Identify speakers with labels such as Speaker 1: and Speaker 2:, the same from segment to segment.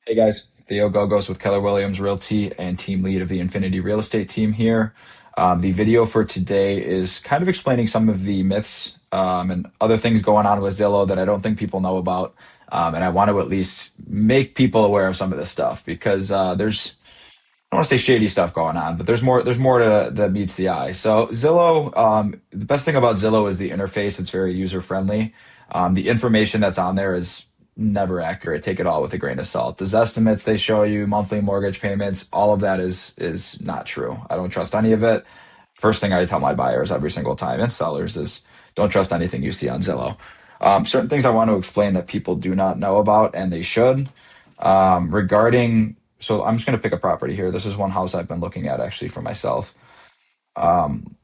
Speaker 1: Hey guys, Theo Gogos with Keller Williams Realty and team lead of the Infinity Real Estate team here. The video for today is kind of explaining some of the myths and other things going on with Zillow that I don't think people know about. And I want to at least make people aware of some of this stuff because I don't want to say shady stuff going on, but there's more to that meets the eye. So Zillow, the best thing about Zillow is the interface. It's very user friendly. The information that's on there is never accurate. Take it all with a grain of salt. The Zestimates they show you, monthly mortgage payments, all of that is not true. I don't trust any of it. First thing I tell my buyers every single time and sellers is don't trust anything you see on Zillow. Certain things I want to explain that people do not know about and they should regarding so I'm just going to pick a property here. This is one house I've been looking at actually for myself. Um,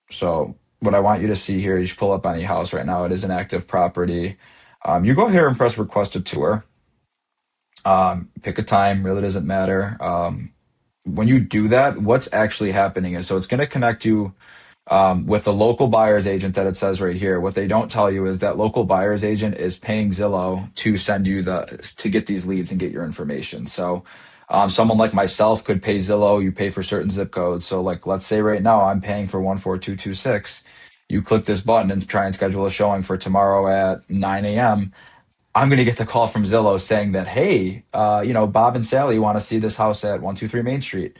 Speaker 1: so what I want you to see here, you should pull up any house right now. It is an active property. You go here and press request a tour. Pick a time, really doesn't matter. When you do that, what's actually happening is so it's going to connect you with the local buyer's agent that it says right here. What they don't tell you is that local buyer's agent is paying Zillow to send you to get these leads and get your information. So someone like myself could pay Zillow. You pay for certain zip codes. So like let's say right now I'm paying for 14226. You click this button and try and schedule a showing for tomorrow at 9 a.m. I'm going to get the call from Zillow saying that, hey, Bob and Sally want to see this house at 123 Main Street.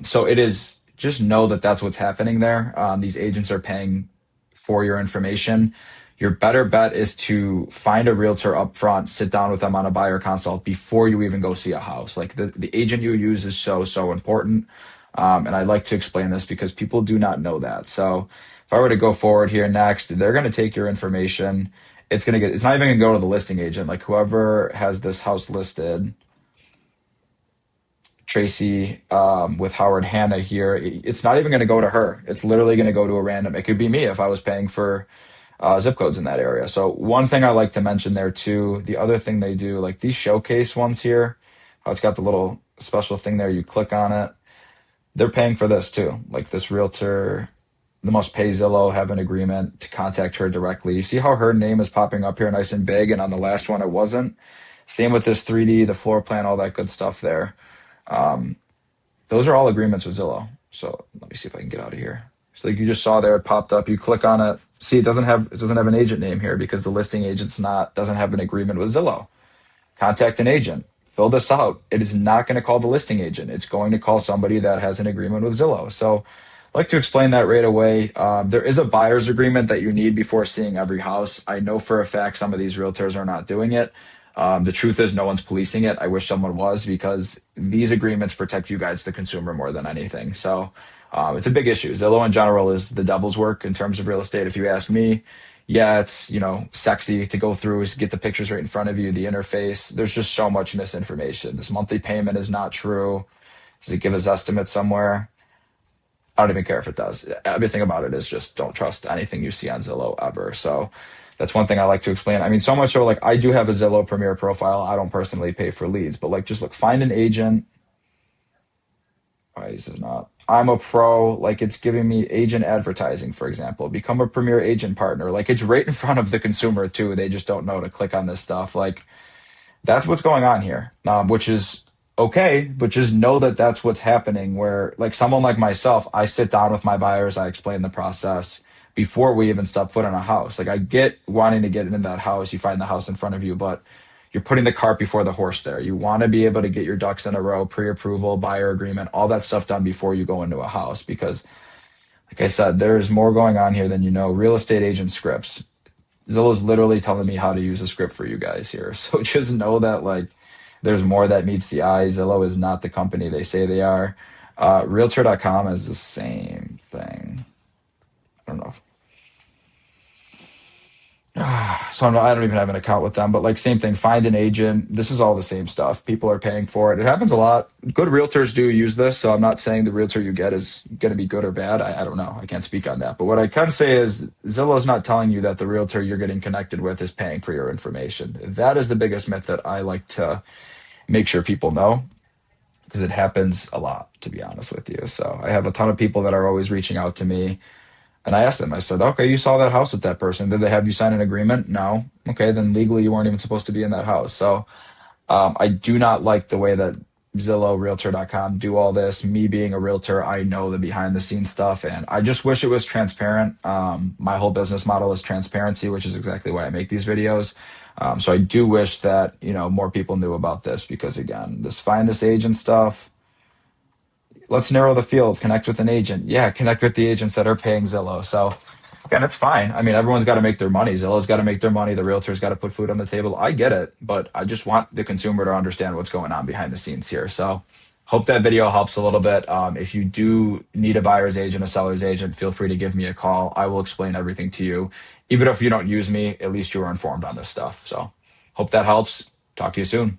Speaker 1: So it is just know that that's what's happening there. These agents are paying for your information. Your better bet is to find a realtor up front, sit down with them on a buyer consult before you even go see a house. Like the agent you use is so important. And I like to explain this because people do not know that. So if I were to go forward here next, they're going to take your information. It's not even going to go to the listing agent. Like whoever has this house listed, Tracy with Howard Hanna here, it's not even going to go to her. It's literally going to go to a random. It could be me if I was paying for zip codes in that area. So one thing I like to mention there too, the other thing they do, like these showcase ones here, how it's got the little special thing there. You click on it. They're paying for this too. Like this realtor, the must pay Zillow have an agreement to contact her directly. You see how her name is popping up here nice and big, and on the last one it wasn't. Same with this 3D, the floor plan, all that good stuff there. Um, those are all agreements with Zillow. So let me see if I can get out of here. So like you just saw there, it popped up. You click on it. See, it doesn't have an agent name here because the listing agent's not doesn't have an agreement with Zillow. Contact an agent. Fill this out. It is not going to call the listing agent. It's going to call somebody that has an agreement with Zillow. So I like to explain that right away. There is a buyer's agreement that you need before seeing every house. I know for a fact some of these realtors are not doing it. The truth is, no one's policing it. I wish someone was because these agreements protect you guys, the consumer, more than anything. So it's a big issue. Zillow in general is the devil's work in terms of real estate. If you ask me, yeah, it's sexy to go through, is get the pictures right in front of you, the interface. There's just so much misinformation. This monthly payment is not true. Does it give us estimates somewhere? I don't even care if it does. Everything about it is just don't trust anything you see on Zillow ever. So that's one thing I like to explain. I mean, so much so like I do have a Zillow Premier profile. I don't personally pay for leads, but like just look, find an agent. Why is this not? I'm a pro. Like it's giving me agent advertising, for example. Become a Premier agent partner. Like it's right in front of the consumer too. They just don't know to click on this stuff. Like that's what's going on here, which is okay, but just know that that's what's happening. Where, like, someone like myself, I sit down with my buyers, I explain the process before we even step foot in a house. Like, I get wanting to get into that house, you find the house in front of you, but you're putting the cart before the horse there. You want to be able to get your ducks in a row, pre approval, buyer agreement, all that stuff done before you go into a house. Because, like I said, there's more going on here than you know. Real estate agent scripts. Zillow's literally telling me how to use a script for you guys here. So just know that like there's more that meets the eye. Zillow is not the company they say they are. Realtor.com is the same thing. I don't know. So I don't even have an account with them, but like same thing. Find an agent. This is all the same stuff. People are paying for it. It happens a lot. Good realtors do use this. So I'm not saying the realtor you get is going to be good or bad. I don't know. I can't speak on that. But what I can say is Zillow's not telling you that the realtor you're getting connected with is paying for your information. That is the biggest myth that I like to make sure people know because it happens a lot, to be honest with you. So I have a ton of people that are always reaching out to me. And I asked them, I said, okay, you saw that house with that person. Did they have you sign an agreement? No. Okay, then legally you weren't even supposed to be in that house. So I do not like the way that Zillow, Realtor.com do all this. Me being a realtor, I know the behind the scenes stuff, and I just wish it was transparent. My whole business model is transparency, which is exactly why I make these videos. So I do wish that, more people knew about this because again, this find this agent stuff, let's narrow the field, connect with an agent. Yeah, connect with the agents that are paying Zillow. So again, it's fine. I mean, everyone's got to make their money. Zillow's got to make their money. The realtor's got to put food on the table. I get it, but I just want the consumer to understand what's going on behind the scenes here. So hope that video helps a little bit. If you do need a buyer's agent, a seller's agent, feel free to give me a call. I will explain everything to you. Even if you don't use me, at least you are informed on this stuff. So hope that helps. Talk to you soon.